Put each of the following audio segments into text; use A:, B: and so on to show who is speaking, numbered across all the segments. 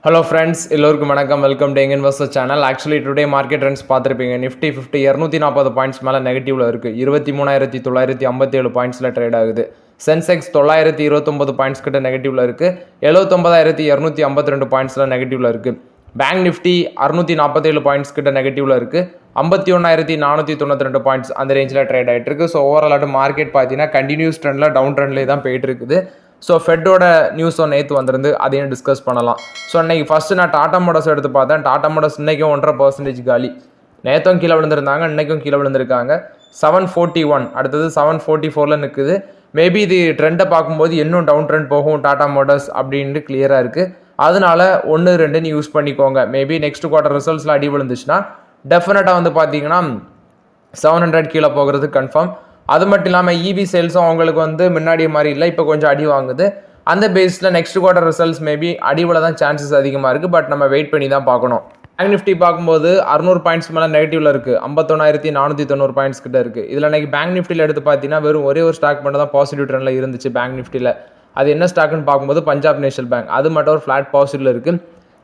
A: Hello friends, எல்லோருக்கும் வணக்கம். Welcome to investor channel. Actually today market trends பார்த்துருப்பீங்க. Nifty 50 240 points மேலே நெகட்டிவ்ல இருக்குது. 23,957 பாயிண்ட்ஸில் ட்ரேட் ஆகுது. சென்செக்ஸ் 929 பாயிண்ட்ஸ் கிட்ட நெகட்டிவ்ல இருக்குது. 79,252 பாயிண்ட்ஸில் நெகட்டிவ்ல இருக்குது. பேங்க் நிஃப்டி 647 பாயிண்ட்ஸ் கிட்ட நெகட்டிவ்ல இருக்குது. 51,492 பாயிண்ட்ஸ் அந்த ரேஞ்சில் ட்ரேட் ஆகிட்டு இருக்கு. ஸோ ஓவரால் மார்க்கெட் பார்த்தீங்கன்னா கண்டினியூஸ் ட்ரெண்டில் டவுன் ட்ரெண்ட்லேயே தான் போயிட்டு இருக்குது. ஸோ ஃபெட்டோட நியூஸும் நேற்று வந்திருந்து அதையும் டிஸ்கஸ் பண்ணலாம். ஸோ அன்றைக்கி ஃபஸ்ட்டு நான் டாடா மோட்டர்ஸ் எடுத்து பார்த்தேன். டாடா மோட்டர்ஸ் இன்றைக்கும் 1.5% காலி. நேற்றும் கீழே விழுந்திருந்தாங்க, இன்றைக்கும் கீழே விழுந்திருக்காங்க. 741 அடுத்தது 744 நிற்குது. மேபி இது ட்ரெண்டை பார்க்கும்போது இன்னும் டவுன் ட்ரெண்ட் போகும் டாடா மோட்டர்ஸ் அப்படின்ட்டு கிளியராக இருக்குது. அதனால 1-2 யூஸ் பண்ணிக்கோங்க. மேபி நெக்ஸ்ட் குவார்ட்டர் ரிசல்ட்ஸில் அடி விழுந்துச்சுன்னா டெஃபினட்டாக வந்து பார்த்தீங்கன்னா 700 கீழே போகிறது கன்ஃபார்ம். அது மட்டும் இல்லாமல் இவி சேல்ஸும் அவங்களுக்கு வந்து முன்னாடி மாதிரி இல்லை, இப்போ கொஞ்சம் அடி வாங்குது. அந்த பேஸில் நெக்ஸ்ட் குவார்ட்டர் ரிசல்ட்ஸ் மேபி அடிவில் தான் சான்சஸ் அதிகமாக இருக்குது. பட் நம்ம வெயிட் பண்ணி தான் பார்க்கணும். பேங்க் நிஃப்டி பார்க்கும்போது 600 பாயிண்ட்ஸ் மேலே நெகட்டிவ்ல இருக்குது. 51,490 பாயிண்ட்ஸ் கிட்ட இருக்குது. இதில் இன்றைக்கி பேங்க் நிஃப்டியில் எடுத்து பார்த்தீங்கன்னா வெறும் ஒரே ஒரு ஸ்டாக் மட்டும் தான் பாசிட்டிவ் ட்ரெண்டில் இருந்துச்சு பேங்க் நிஃப்டியில். அது என்ன ஸ்டாக்னு பார்க்கும்போது பஞ்சாப் நேஷனல் பேங்க், அது மட்டும் ஒரு ஃப்ளாட் பாசிட்டிவ்ல இருக்குது.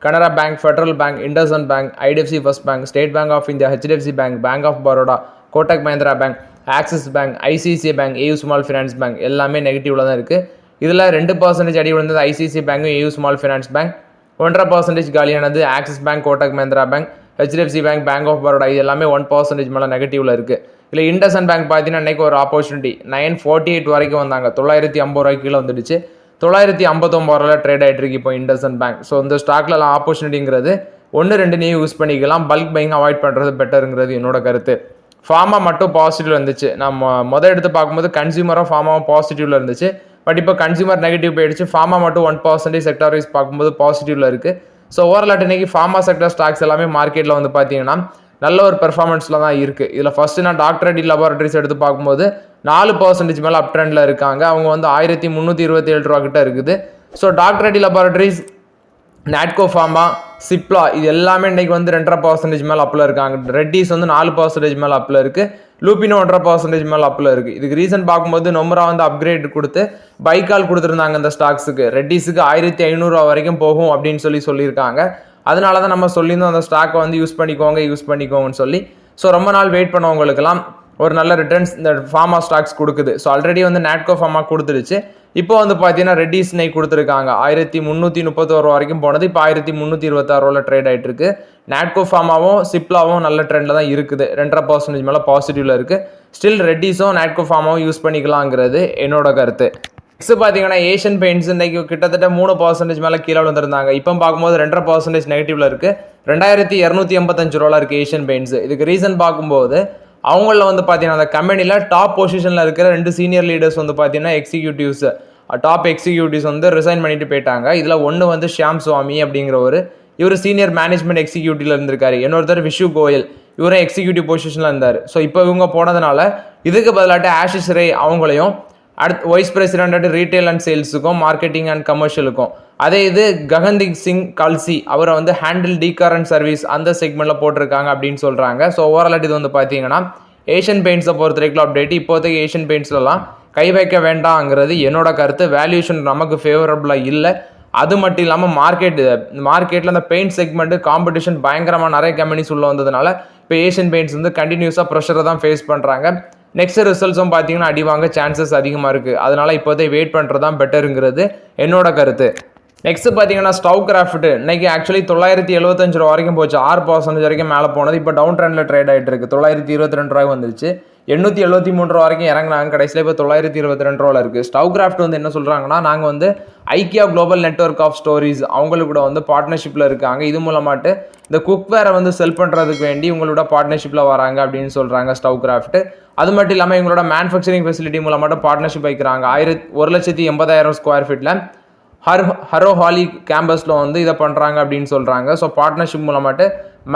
A: Canara Bank, Federal Bank, IndusInd Bank, IDFC First Bank, State Bank of India, HDFC Bank, Bank of Baroda, Kotak Mahindra Bank, Axis Bank, ICICI Bank, AU Small Finance Bank எல்லாமே நெகட்டிவ்ல தான் இருக்குது. இதில் 2% அடி விழுந்தது ஐசிஐசிஐ பேங்கும் ஏயூ ஸ்மால் ஃபினான்ஸ் பேங்க். 1.5% காலியானது Axis Bank, Kotak Mahindra Bank, HDFC Bank, Bank of Baroda. இது எல்லாமே 1% மேலே நெகட்டிவ்ல இருக்குது. இல்லை இண்டஸ்இண்ட் பேங்க் பார்த்தீங்கன்னா இன்றைக்கி ஒரு ஆப்பர்ச்சுனிட்டி 948 வரைக்கும் வந்தாங்க. 950 கீழே வந்துடுச்சு. 959 ட்ரேட் ஆகிட்டு இருக்கு இப்போ இண்டஸ்இண்ட் பேங்க். ஸோ இந்த ஸ்டாக்லலாம் ஆப்பர்ச்சுனிட்டிங்கிறது 1-2 யூஸ் பண்ணிக்கலாம். பல்க் பையிங் அவாய்ட் பண்ணுறது பெட்டருங்கிறது என்னோட கருத்து. ஃபார்மா மட்டும் பாசிட்டிவ்ல இருந்துச்சு. நம்ம எடுத்து பார்க்கும்போது கன்சியூமரும் ஃபார்மாவும் பாசிட்டிவ்ல இருந்துச்சு. பட் இப்போ கன்சியூமர் நெகட்டிவ் போயிடுச்சு. ஃபார்மா மட்டும் 1% செக்டார் வைஸ் பார்க்கும்போது பாசிட்டிவ்ல இருக்குது. ஸோ ஓவரால் இன்னைக்கு ஃபார்மா செக்டர் ஸ்டாக்ஸ் எல்லாமே மார்க்கெட்டில் வந்து பார்த்தீங்கன்னா நல்ல ஒரு பெர்ஃபார்மன்ஸில் தான் இருக்குது. இதில் ஃபஸ்ட்டு நான் டாக்டர் ரெட்டி லெபார்ட்டரிஸ் எடுத்து பார்க்கும்போது 4% மேலே அப் ட்ரெண்டில் இருக்காங்க. அவங்க வந்து 1327 ரூபா கிட்ட இருக்குது. So doctor Reddy laboratories, Natco pharma, Cipla இது எல்லாமே இன்றைக்கி வந்து 2.5% மேலே அப்பில் இருக்காங்க. ரெட்டிஸ் வந்து 4% மேலே அப்பில் இருக்குது. லூப்பினோ 1.5% மேலே அப்பில் இருக்குது. இதுக்கு ரீசன் பார்க்கும்போது நொமரா வந்து அப்கிரேட் கொடுத்து பைக்கால் கொடுத்துருந்தாங்க இந்த ஸ்டாக்ஸுக்கு. ரெட்டிஸுக்கு 1500 வரைக்கும் போகும் அப்படின்னு சொல்லியிருக்காங்க. அதனால தான் நம்ம சொல்லியிருந்தோம் அந்த ஸ்டாக்கை வந்து யூஸ் பண்ணிக்கோங்கன்னு சொல்லி. ஸோ ரொம்ப நாள் வெயிட் பண்ணவங்களுக்கெல்லாம் ஒரு நல்ல ரிட்டர்ன்ஸ் இந்த ஃபார்மா ஸ்டாக்ஸ் கொடுக்குது. ஸோ ஆல்ரெடி வந்து நாட்கோ ஃபார்மா கொடுத்துருச்சு. இப்போ வந்து பார்த்தீங்கன்னா ரெட்டிஸ் நெய் கொடுத்துருக்காங்க. 1331 வரைக்கும் போனது. இப்போ 1326 ட்ரேட் ஆகிட்டு இருக்கு. நாட்கோ ஃபார்மாவும் சிப்லாவும் நல்ல ட்ரெண்டில் தான் இருக்குது. 2.5% மேலே பாசிட்டிவ்ல இருக்குது. ஸ்டில் ரெட்டிஸும் நாட்கோ ஃபார்மாவும் யூஸ் பண்ணிக்கலாங்கிறது என்னோட கருத்து. நெக்ஸ்ட் பார்த்தீங்கன்னா ஏஷியன் பெயிண்ட்ஸ் இன்னைக்கு கிட்டத்தட்ட 3% மேலே கீழே விழுந்திருந்தாங்க. இப்போ பார்க்கும்போது 2.5% நெகட்டிவ்ல இருக்குது. 2285 ரூபா இருக்குது ஏஷியன் பெயிண்ட்ஸ். இதுக்கு ரீசன் பார்க்கும்போது அவங்கள வந்து பார்த்தீங்கன்னா அந்த கம்பெனியில் டாப் பொசிஷனில் இருக்கிற 2 சீனியர் லீடர்ஸ் வந்து பார்த்தீங்கன்னா டாப் எக்ஸிக்யூட்டிவ்ஸ் வந்து ரிசைன் பண்ணிட்டு போயிட்டாங்க. இதில் ஒன்று வந்து ஷியாம் சுவாமி அப்படிங்கிறவர், இவர் சீனியர் மேனேஜ்மெண்ட் எக்ஸிக்யூட்டிவ்ல இருந்திருக்காரு. இன்னொருத்தர் விஷு கோயல், இவரும் எக்ஸிக்யூட்டிவ் பொசிஷனில் இருந்தார். ஸோ இப்போ இவங்க போனதுனால இதுக்கு பதிலாட்டு ஆஷிஷ் ரே அவங்களையும் அடுத்து வைஸ் பிரசிடென்ட் ரீட்டைல் அண்ட் சேல்ஸுக்கும் மார்க்கெட்டிங் அண்ட் கமர்ஷியலுக்கும், அதே இது ககன்தீப் சிங் கல்சி அவரை வந்து ஹேண்டில் டீகார் அண்ட் சர்வீஸ் அந்த செக்மெண்ட்டில் போட்டிருக்காங்க அப்படின்னு சொல்கிறாங்க. ஸோ ஓவரால் இது வந்து பார்த்தீங்கன்னா ஏஷியன் பெயிண்ட்ஸை பொறுத்த வரைக்கும் அப்டேட். இப்போதைக்கு ஏஷியன் பெயிண்ட்ஸ்லாம் கை வைக்க வேண்டாங்கிறது என்னோட கருத்து. வேல்யூஷன் நமக்கு ஃபேவரபுளாக இல்லை. அது மட்டும் இல்லாமல் மார்க்கெட்டில் அந்த பெயிண்ட் செக்மெண்ட்டு காம்படிஷன் பயங்கரமாக நிறைய கம்பெனிஸ் உள்ள வந்ததுனால இப்போ ஏஷியன் பெயிண்ட்ஸ் வந்து கண்டினியூஸாக ப்ரெஷரை தான் ஃபேஸ் பண்ணுறாங்க. நெக்ஸ்ட் ரிசல்ட்ஸும் பார்த்தீங்கன்னா அடி வாங்க சான்சஸ் அதிகமாக இருக்குது. அதனால இப்போதைக்கு வெயிட் பண்ணுறது தான் பெட்டருங்கிறது என்னோட கருத்து. நெக்ஸ்ட் பார்த்தீங்கன்னா ஸ்டவ் கிராஃப்ட் இன்னைக்கு ஆக்சுவலி 975 ரூபா வரைக்கும் போச்சு. 6% வரைக்கும் மேலே போனது. இப்போ டவுன் ட்ரெண்டில் ட்ரேட் ஆகிட்டு இருக்கு. 922 ரூபாய் வந்துருச்சு. 873 ரூபா வரைக்கும் இறங்கினாங்க. கடைசியில் இப்போ 922 ரூபாவில் இருக்குது. ஸ்டவ் கிராஃப்ட் வந்து என்ன சொல்கிறாங்கன்னா, நாங்கள் வந்து IKEA global network of stories அவங்களுக்கு கூட வந்து பார்ட்னர்ஷிப்பில் இருக்காங்க. இது மூலமாட்டு இந்த குக்வேரை வந்து செல் பண்ணுறதுக்கு வேண்டி உங்களோட பார்ட்னர்ஷிப்பில் வராங்க அப்படின்னு சொல்கிறாங்க ஸ்டவ் கிராஃப்ட். அது மட்டும் இல்லாமல் எங்களோட மேனுஃபேக்சரிங் ஃபெசிலிட்டி மூலமாட்டு பார்ட்னர்ஷிப் வைக்கிறாங்க. 1,80,000 ஸ்கொயர் ஃபீட்டில் ஹரோ ஹாலி கேம்பஸில் வந்து இதை பண்ணுறாங்க அப்படின்னு சொல்கிறாங்க. ஸோ பார்ட்னர்ஷிப் மூலமாட்டு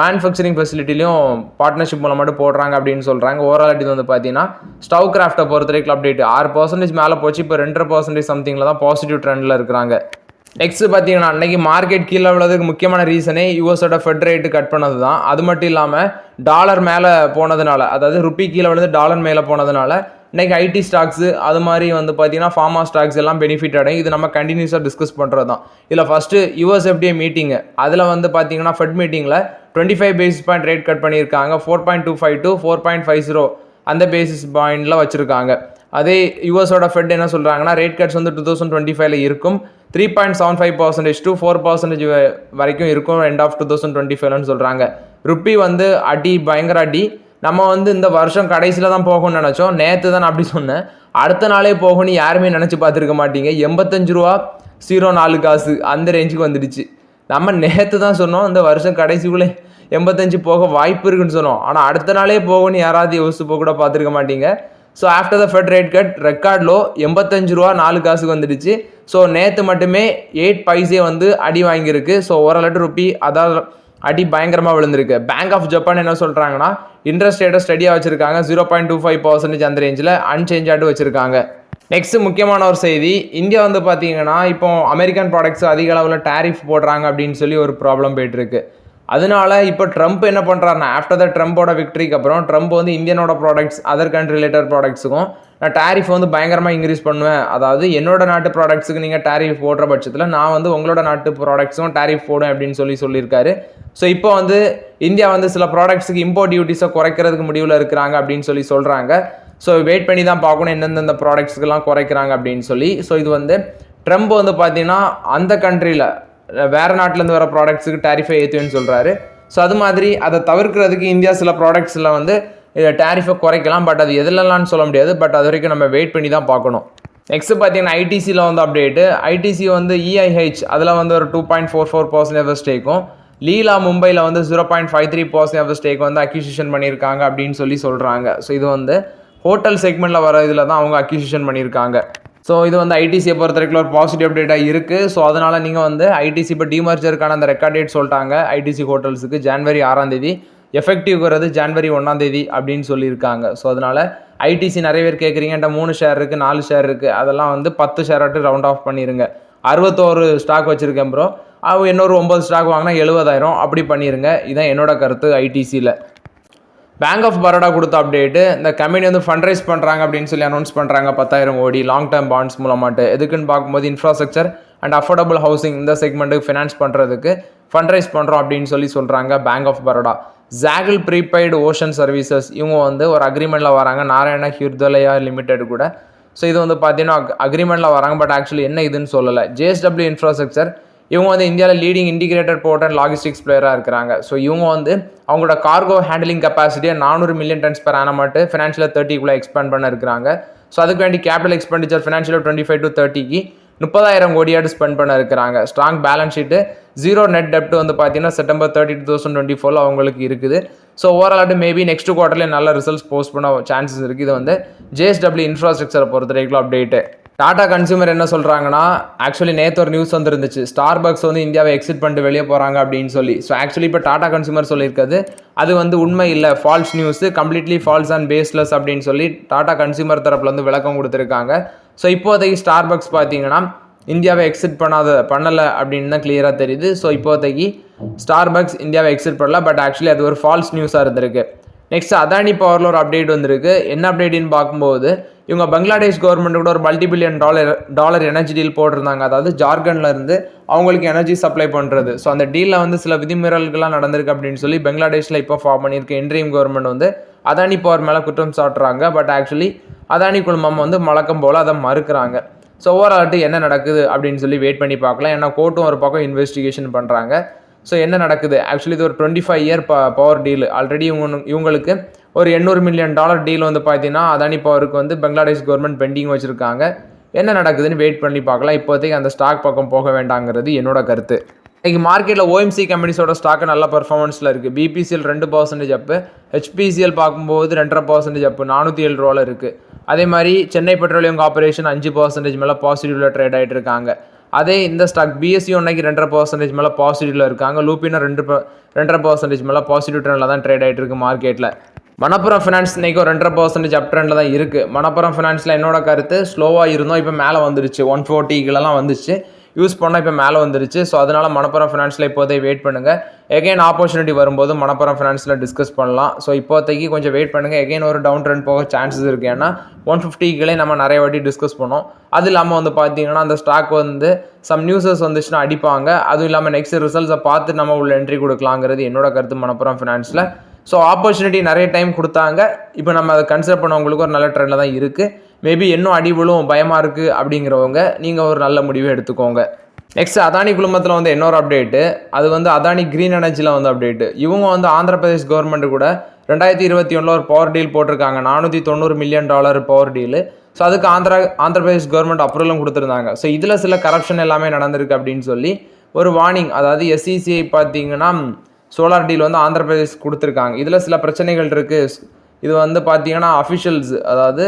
A: மேனுஃபேக்சரிங் ஃபெசிலிட்டிலையும் பார்ட்னர்ஷிப் மூலமாட்டு போடுறாங்க அப்படின்னு சொல்கிறாங்க. ஓவரால் இது வந்து பார்த்தீங்கன்னா ஸ்டவ் கிராஃப்டை பொறுத்த வரைக்கும் அப்டேட் 6% மேலே போச்சு. இப்போ 2.5% சம்திங்கில் தான் பாசிட்டிவ் ட்ரெண்டில் இருக்கிறாங்க. நெக்ஸ்ட் பார்த்தீங்கன்னா அன்னைக்கு மார்க்கெட் கீழே உள்ளதுக்கு முக்கியமான ரீசனே யூஎஸோட ஃபெட் ரேட்டு கட் பண்ணது தான். அது மட்டும் இல்லாமல் டாலர் மேலே போனதுனால, அதாவது ருப்பி கீழே விழுந்து டாலர் மேலே போனதுனால இன்றைக்கி ஐடி ஸ்டாக்ஸு அது மாதிரி வந்து பார்த்தீங்கன்னா ஃபார்மா ஸ்டாக்ஸ் எல்லாம் பெனிஃபிட் அடையும். இது நம்ம கண்டினியூஸாக டிஸ்கஸ் பண்ணுறது தான். இதில் ஃபஸ்ட்டு யூஎஸ்எஃப்டிஏ மீட்டிங்கு, அதில் வந்து பார்த்தீங்கன்னா ஃபெட் மீட்டிங்கில் 25 பேசிஸ் பாயிண்ட் ரேட் கட் பண்ணியிருக்காங்க. 4.25 to 4.50 அந்த பேசிஸ் பாயிண்டில் வச்சுருக்காங்க. அதே யூஎஸோட ஃபெட் என்ன சொல்கிறாங்கன்னா ரேட் கட்ஸ் வந்து 2025 இருக்கும். 3.75% to 4% வரைக்கும் இருக்கும் எண்ட் ஆஃப் 2025ன்னு சொல்கிறாங்க. ருப்பி வந்து பயங்கர அடி. நம்ம வந்து இந்த வருஷம் கடைசியில் தான் போகணும்னு நினச்சோம். நேற்று தான் நான் அப்படி சொன்னேன். அடுத்த நாளே போகணும்னு யாருமே நினச்சி பார்த்துருக்க மாட்டீங்க. 85.04 அந்த ரேஞ்சுக்கு வந்துடுச்சு. நம்ம நேற்று தான் சொன்னோம் இந்த வருஷம் கடைசிக்குள்ளே 85 போக வாய்ப்பு இருக்குன்னு சொன்னோம். ஆனால் அடுத்த நாளே போகணும்னு யாராவது யோசிச்சு போக கூட பார்த்துருக்க மாட்டீங்க. So after the fed rate cut record low 85.04 வந்துடுச்சு. ஸோ நேற்று மட்டுமே 8 பைசே வந்து அடி வாங்கியிருக்கு. ஸோ ஓரளவு ருப்பி அதாவது அடி பயங்கரமாக விழுந்திருக்கு. பேங்க் ஆஃப் ஜப்பான் என்ன சொல்கிறாங்கன்னா இன்ட்ரெஸ்ட் ரேட்டை ஸ்டடியாக வச்சுருக்காங்க. 0.25% அந்த ரேஞ்சில் அன்சேஞ்சாட்டு வச்சுருக்காங்க. நெக்ஸ்ட் முக்கியமான ஒரு செய்தி, இந்தியா வந்து பார்த்தீங்கன்னா இப்போ அமெரிக்கன் ப்ராடக்ட்ஸ் அதிக அளவில் டேரிஃப் போடுறாங்க அப்படின்னு சொல்லி ஒரு ப்ராப்ளம் போயிட்டுருக்கு. அதனால இப்போ ட்ரம்ப் என்ன பண்ணுறாருன்னா ஆஃப்டர் த ட்ரம்போட விக்ட்ரிக்கு அப்புறம் ட்ரம்ப் வந்து இந்தியனோட ப்ராடக்ட்ஸ் அதர் கண்ட்ரி ரிலேட்டட் ப்ராடக்ட்ஸுக்கும் நான் டேரிஃப் வந்து பயங்கரமாக இன்க்ரீஸ் பண்ணுவேன். அதாவது என்னோட நாட்டு ப்ராடக்ட்ஸுக்கு நீங்கள் டேரிஃப் போடுற பட்சத்தில் நான் வந்து உங்களோட நாட்டு ப்ராடக்ட்ஸும் டேரிஃப் போடும் அப்படின்னு சொல்லியிருக்காரு. ஸோ இப்போ வந்து இந்தியா வந்து சில ப்ராடக்ட்ஸுக்கு இம்போர்ட் டியூட்டிஸை குறைக்கிறதுக்கு முடிவில் இருக்கிறாங்க அப்படின்னு சொல்கிறாங்க. ஸோ வெயிட் பண்ணி தான் பார்க்கணும் எந்தெந்த ப்ராடக்ட்ஸுக்கெல்லாம் குறைக்கிறாங்க அப்படின்னு சொல்லி. ஸோ இது வந்து ட்ரம்ப் வந்து பார்த்தீங்கன்னா அந்த கண்ட்ரியில் வேறு நாட்டிலேருந்து வர ப்ராடக்ட்ஸுக்கு டேரிஃபை ஏற்றுவேன்னு சொல்கிறாரு. ஸோ அது மாதிரி அதை தவிர்க்கிறதுக்கு இந்தியா சில ப்ராடக்ட்ஸில் வந்து டேரிஃபை குறைக்கலாம். பட் அது எதுலலாம்னு சொல்ல முடியாது. பட் அது வரைக்கும் நம்ம வெயிட் பண்ணி தான் பார்க்கணும். நெக்ஸ்ட் பார்த்தீங்கன்னா ஐடிசியில் வந்து அப்டேட்டு. ஐடிசி வந்து இஐஹெச் அதில் வந்து ஒரு 2.44% ஸ்டேக்கும், லீலா மும்பையில் வந்து 0.53% ஸ்டேக் வந்து அக்யூசிஷன் பண்ணியிருக்காங்க அப்படின்னு சொல்கிறாங்க. ஸோ இது வந்து ஹோட்டல் செக்மெண்ட்டில் வர இதில் தான் அவங்க அக்யூசிஷன் பண்ணியிருக்காங்க. ஸோ இது வந்து ஐடிசியை பொறுத்த வரைக்கும் ஒரு பாசிட்டிவ் அப்டேட்டாக இருக்குது. ஸோ அதனால் நீங்கள் வந்து ஐடிசி இப்போ டிமர்ஜருக்கான அந்த ரெக்கார்ட் டேட் சொல்லிட்டாங்க. ஐடிசி ஹோட்டல்ஸுக்கு ஜனவரி 6 எஃபெக்டிவ் வர்றது ஜனவரி 1 அப்படின்னு சொல்லியிருக்காங்க. ஸோ அதனால் ஐடிசி நிறைய பேர் கேட்குறீங்க, என்கிட்ட 3 ஷேர் இருக்குது 4 ஷேர் இருக்குது, அதெல்லாம் வந்து 10 ஷேராட்டு ரவுண்ட் ஆஃப் பண்ணிடுங்க. 61 ஸ்டாக் வச்சுருக்கேன் ப்ரோ, இன்னொரு 9 ஸ்டாக் வாங்கினா 70,000 அப்படி பண்ணிடுங்க. இதுதான் என்னோட கருத்து ஐடிசியில். பேங்க் ஆஃப் பரோடா கொடுத்த அப்டேட்டு, இந்த கம்பெனி வந்து ஃபண்ட் ரைஸ் பண்ணுறாங்க அப்படின்னு சொல்லி அனௌன்ஸ் பண்ணுறாங்க 10,000 கோடி லாங் டேர்ம் பாண்ட்ஸ் மூலமாட்டு. எதுக்குன்னு பார்க்கும்போது இன்ஃப்ராஸ்ட்ரக்சர் அண்ட் அஃபோர்டபுள் ஹவுசிங் இந்த செக்மெண்ட்டுக்கு ஃபினான்ஸ் பண்ணுறதுக்கு ஃபண்ட் ரைஸ் பண்ணுறோம் அப்படின்னு சொல்கிறாங்க பேங்க் ஆஃப் பரோடா. ஜாகிள் ப்ரீபெய்டு ஓஷன் சர்வீசஸ் இவங்க வந்து ஒரு அக்ரிமெண்ட்டில் வராங்க நாராயண ஹிருதலயா லிமிடெட் கூட. ஸோ இது வந்து பார்த்தீங்கன்னா அக்ரிமெண்ட்டில் வராங்க. பட் ஆக்சுவலி என்ன இதுன்னு சொல்லலை. ஜேஎஸ்டபிள்யூ இன்ஃப்ராஸ்ட்ரக்சர் இவங்க வந்து இந்தியாவில் leading integrated port and logistics பிளேயராக இருக்கிறாங்க. ஸோ இவங்க வந்து அவங்களோட கார்கோ ஹேண்டலிங் கெப்பாசிட்டியை 400 மில்லியன் டன்ஸ் பெர் ஆனமாட்டு ஃபினான்ஷியல் 30 எக்ஸ்பேண்ட் பண்ண இருக்கிறாங்க. ஸோ அதுக்கு வேண்டி கேபிட்டல் எக்ஸ்பெண்டிச்சர் ஃபினான்ஷியல் 25 to 30 30,000 கோடியாட்டு ஸ்பெண்ட் பண்ண இருக்கிறாங்க. Strong balance sheet, zero net டெப்ட் வந்து பார்த்தீங்கன்னா செப்டம்பர் 30, 2024 அவங்களுக்கு இருக்குது. ஸோ ஓவராலாட்டு மேபி நெக்ஸ்ட் குவார்ட்டர்லேயே நல்ல ரிசல்ட்ஸ் போஸ்ட் பண்ண சான்சஸ் இருக்குது. இது வந்து ஜேஎஸ்டபிள்யூ இன்ஃப்ராஸ்ட்ரக்சரை பொறுத்த வரைக்கும் அப்டேட்டு. டாடா கன்சூமர் என்ன சொல்கிறாங்கன்னா ஆக்சுவலி நேற்று ஒரு நியூஸ் வந்துருந்துச்சு, ஸ்டார்பக்ஸ் வந்து இந்தியாவை எக்ஸிட் பண்ணிட்டு வெளியே போகிறாங்க அப்படின்னு சொல்லி. ஸோ ஆக்சுவலி இப்போ டாடா கன்சூமர் சொல்லியிருக்காது அது வந்து உண்மை இல்லை, false news, completely false and baseless அப்படின்னு சொல்லி டாடா கன்சூமர் தரப்பில் வந்து விளக்கம் கொடுத்துருக்காங்க. ஸோ இப்போதைக்கு ஸ்டார்பக்ஸ் பார்த்தீங்கன்னா இந்தியாவை எக்ஸிட் பண்ணலை அப்படின்னு தான் கிளியராக தெரியுது. ஸோ இப்போதைக்கு ஸ்டார்பக்ஸ் இந்தியாவை எக்ஸிட் பண்ணல. பட் ஆக்சுவலி அது ஒரு ஃபால்ஸ் நியூஸாக இருந்திருக்கு. நெக்ஸ்ட் அதானி பவரில் ஒரு அப்டேட் வந்திருக்கு. என்ன அப்டேட்னு பார்க்கும்போது இவங்க பங்களாதேஷ் கவர்மெண்ட் கூட ஒரு $multi-billion எனர்ஜி டீல் போட்டிருந்தாங்க. அதாவது ஜார்க்கண்ட்ல இருந்து அவங்களுக்கு எனர்ஜி சப்ளை பண்ணுறது. ஸோ அந்த டீலில் வந்து சில விதிமீறல்கள்லாம் நடந்திருக்கு அப்படின்னு சொல்லி பங்களாதேஷில் இப்போ ஃபார்ம் பண்ணியிருக்க இன்ட்ரீம் கவர்மெண்ட் வந்து அதானி பவர் மேலே குற்றம் சாட்டுறாங்க. பட் ஆக்சுவலி அதானி குழுமம் வந்து வழக்கம் போல் அதை மறுக்கிறாங்க. ஸோ ஓவரால்ட்டு என்ன நடக்குது அப்படின்னு சொல்லி வெயிட் பண்ணி பார்க்கலாம். ஏன்னா கோர்ட்டும் ஒரு பக்கம் இன்வெஸ்டிகேஷன் பண்ணுறாங்க. ஸோ என்ன நடக்குது ஆக்சுவலி இது ஒரு 25 இயர் பவர் டீல். ஆல்ரெடி இவங்களுக்கு ஒரு $800 மில்லியன் டீல் வந்து பார்த்தீங்கன்னா அதானி பவருக்கு வந்து பங்களாதேஷ் கவர்மெண்ட் பெண்டிங் வச்சுருக்காங்க. என்ன நடக்குதுன்னு வெயிட் பண்ணி பார்க்கலாம். இப்போதைக்கு அந்த ஸ்டாக் பக்கம் போக வேண்டாங்கிறது என்னோட கருத்து. இன்றைக்கி மார்க்கெட்டில் ஓஎம்சி கம்பெனிஸோட ஸ்டாக்கு நல்ல பர்ஃபார்மன்ஸில் இருக்குது. பிபிசிஎல் 2% அப்பு, ஹெச்பிசிஎல் பார்க்கும்போது 2.5% அப்பு, $407 இருக்குது. அதே மாதிரி சென்னை பெட்ரோலியம் கார்பரேஷன் 5% மேலே பாசிட்டிவில் ட்ரேட் ஆகிட்டு இருக்காங்க. அதே இந்த ஸ்டாக் பிஎஸ்சி ஒன்றைக்கு 2.5% மேலே பாசிட்டிவில் இருக்காங்க. லூப்பினா 2.5% மேலே பாசிட்டிவ் ட்ரெண்டில் தான் ட்ரேட் ஆகிட்டு இருக்கு மார்க்கெட்டில். மணப்புரம் ஃபினான்ஸ் இன்றைக்கி ஒரு 2.5% அப் ட்ரெண்டில் தான் இருக்குது. மணப்புரம் ஃபினான்ஸில் என்னோட கருத்து ஸ்லோவாக இருந்தோம், இப்போ மேலே வந்துடுச்சு 140 வந்துச்சு. யூஸ் பண்ணால் இப்போ மேலே வந்துருச்சு. ஸோ அதனால் மணப்புரம் ஃபினான்ஸில் இப்போதைக்கு வெயிட் பண்ணுங்கள். எகைன் ஆப்பர்ச்சுனிட்டி வரும்போது மணப்புரம் ஃபினான்ஸில் டிஸ்கஸ் பண்ணலாம். ஸோ இப்போதைக்கு கொஞ்சம் வெயிட் பண்ணுங்கள். எகைன் ஒரு டவுன் ட்ரெண்ட் போக சான்சஸ் இருக்குது. ஏன்னா 150 நம்ம நிறைய வாட்டி டிஸ்கஸ் பண்ணோம். அது இல்லாமல் வந்து பார்த்தீங்கன்னா அந்த ஸ்டாக் வந்து சம் நியூஸஸ் வந்துச்சுன்னா அடிப்பாங்க. அதுவும் இல்லாமல் நெக்ஸ்ட் ரிசல்ட்ஸை பார்த்து நம்ம உள்ள என்ட்ரி கொடுக்கலாங்கிறது என்னோட கருத்து மணப்புரம் ஃபினான்ஸில். ஸோ ஆப்பர்ச்சுனிட்டி நிறைய டைம் கொடுத்தாங்க. இப்போ நம்ம அதை கன்சிடர் பண்ணவங்களுக்கு ஒரு நல்ல ட்ரெண்டில் தான் இருக்குது. மேபி இன்னும் அடிவிழும் பயமாக இருக்குது அப்படிங்கிறவங்க நீங்கள் ஒரு நல்ல முடிவை எடுத்துக்கோங்க. நெக்ஸ்ட் அதானி குழுமத்தில் வந்து இன்னொரு அப்டேட்டு, அது வந்து அதானி க்ரீன் எனர்ஜியில் வந்து அப்டேட்டு. இவங்க வந்து ஆந்திர பிரதேஷ் கவர்மெண்ட் கூட 2021 ஒரு பவர் டீல் போட்டிருக்காங்க. $490 மில்லியன் பவர் டீலு. ஸோ அதுக்கு ஆந்திர பிரதேஷ் கவர்மெண்ட் அப்ரூவலும் கொடுத்துருந்தாங்க. ஸோ இதில் சில கரப்ஷன் எல்லாமே நடந்திருக்கு அப்படின்னு சொல்லி ஒரு வார்னிங், அதாவது SECI பார்த்தீங்கன்னா சோலார் டீல் வந்து ஆந்திர பிரதேஷ் கொடுத்துருக்காங்க. இதில் சில பிரச்சனைகள் இருக்குது. இது வந்து பார்த்தீங்கன்னா அஃபிஷியல்ஸ், அதாவது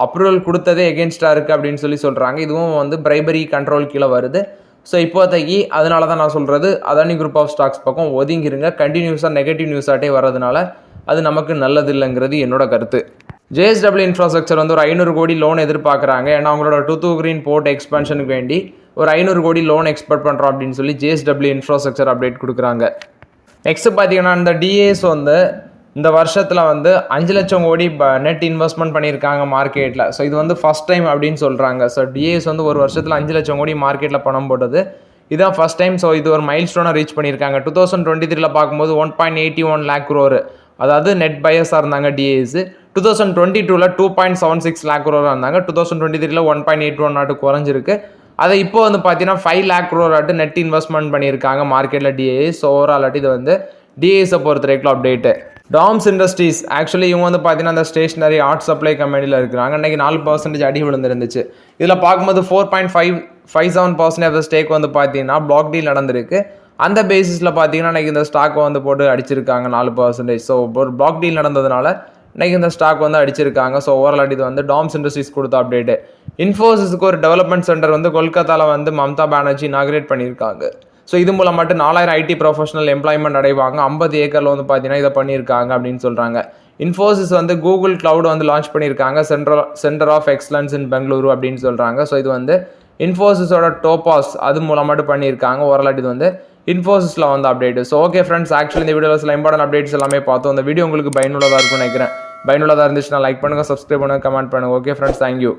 A: அப்ரூவல் கொடுத்ததே எகென்ஸ்டாக இருக்குது அப்படின்னு சொல்லி சொல்கிறாங்க. இதுவும் வந்து பிரைபரி கண்ட்ரோல் கீழே வருது. ஸோ இப்போதைக்கு அதனால தான் நான் சொல்கிறது, அதானி குரூப் ஆஃப் ஸ்டாக்ஸ் பக்கம் ஒதுங்கிருங்க. கண்டினியூஸாக நெகட்டிவ் நியூஸாட்டே வரதுனால அது நமக்கு நல்லது இல்லைங்கிறது என்னோட கருத்து. JSW இன்ஃப்ராஸ்ட்ரக்சர் வந்து ஒரு 500 கோடி லோன் எதிர்பார்க்குறாங்க. ஏன்னா அவங்களோட டூத்துக்குடியின் போர்ட் எக்ஸ்பென்ஷனுக்கு வேண்டி ஒரு 500 கோடி லோன் எக்ஸ்பெக்ட் பண்ணுறோம் அப்படின்னு சொல்லி JSW இன்ஃப்ராஸ்ட்ரக்சர் அப்டேட் கொடுக்குறாங்க. நெக்ஸ்ட் பார்த்தீங்கன்னா இந்த DAS வந்து இந்த வருஷத்தில் வந்து 5 லட்சம் கோடி நெட் இன்வெஸ்ட்மெண்ட் பண்ணியிருக்காங்க மார்க்கெட்டில். ஸோ இது வந்து ஃபஸ்ட் டைம் அப்படின்னு சொல்கிறாங்க. ஸோ DAS வந்து ஒரு வருஷத்தில் 5 லட்சம் கோடி மார்க்கெட்டில் பணம் போட்டது இதுதான் ஃபஸ்ட் டைம். ஸோ இது ஒரு மைல் ஸ்டோனை ரீச் பண்ணியிருக்காங்க. 2023 பார்க்கும்போது 1.81 lakh crore, அதாவது நெட் பையர்ஸாக இருந்தாங்க DAS. 2022 2.76 lakh crore இருந்தாங்க. 2023 1.81 குறைஞ்சிருக்கு. அதை இப்போ வந்து பார்த்தீங்கன்னா 5 lakh crore நெட் இன்வெஸ்ட்மெண்ட் பண்ணியிருக்காங்க மார்க்கெட்டில் DAS. ஸோ ஓவரால் இது வந்து DASஸை பொறுத்த வரைக்கும் அப்டேட்டு. டாம்ஸ் இண்டஸ்ட்ரீஸ் ஆக்சுவலி இவங்க வந்து பார்த்தீங்கன்னா அந்த ஸ்டேஷனரி ஆர்ட் சப்ளை கம்பெனியில் இருக்கிறாங்க. அன்றைக்கி 4% அடி விழுந்துருந்துச்சு. இதில் பார்க்கும்போது 4.57% ஆஃப் த ஸ்டேக் வந்து பார்த்தீங்கன்னா பிளாக் டீல் நடந்திருக்கு. அந்த பேசிஸில் பார்த்தீங்கன்னா இன்றைக்கி இந்த ஸ்டாக்கை வந்து போட்டு அடிச்சிருக்காங்க 4%. ஸோ ஒரு பிளாக் டீல் நடந்ததுனால இன்றைக்கி இந்த ஸ்டாக் வந்து அடிச்சிருக்காங்க. ஸோ ஓவரால் இது வந்து டாம்ஸ் இண்டஸ்ட்ரீஸ் கொடுத்த அப்டேட்டு. இன்ஃபோசிஸ்க்கு ஒரு டெவலப்மெண்ட் சென்டர் வந்து கொல்கத்தாவில் வந்து மம்தா பானர்ஜி இனாகிரேட் பண்ணியிருக்காங்க. ஸோ இது மூலம் மட்டும் 4000 IT ப்ரொஃபஷனல் எம்ப்ளாய்மெண்ட் அடைவாங்க. 50 ஏக்கரில் வந்து பார்த்தீங்கன்னா இதை பண்ணியிருக்காங்க அப்படின்னு சொல்கிறாங்க. இன்ஃபோசிஸ் வந்து கூகுள் கிளவுட் வந்து லான்ச் பண்ணியிருக்காங்க. Centre of excellence in Bengaluru அப்படின்னு சொல்கிறாங்க. ஸோ இது வந்து இன்ஃபோசிஸோட டோபாஸ் அது மூலம் மட்டும் பண்ணியிருக்காங்க. ஓரளவு இது வந்து இன்ஃபோசிஸில் வந்து update. So okay friends, actually இந்த வீடியோவில் சில இம்பார்ட்டன்ட் அப்டேட்ஸ் எல்லாமே பார்த்தோம். இந்த வீடியோ உங்களுக்கு பயனுள்ளதாக இருக்கும்னு நினைக்கிறேன். பயனுள்ளதாக இருந்துச்சுன்னா லைக் பண்ணுங்கள், சப்ஸ்கிரைப் பண்ணுங்கள், கமெண்ட் பண்ணுங்கள். Okay friends, thank you.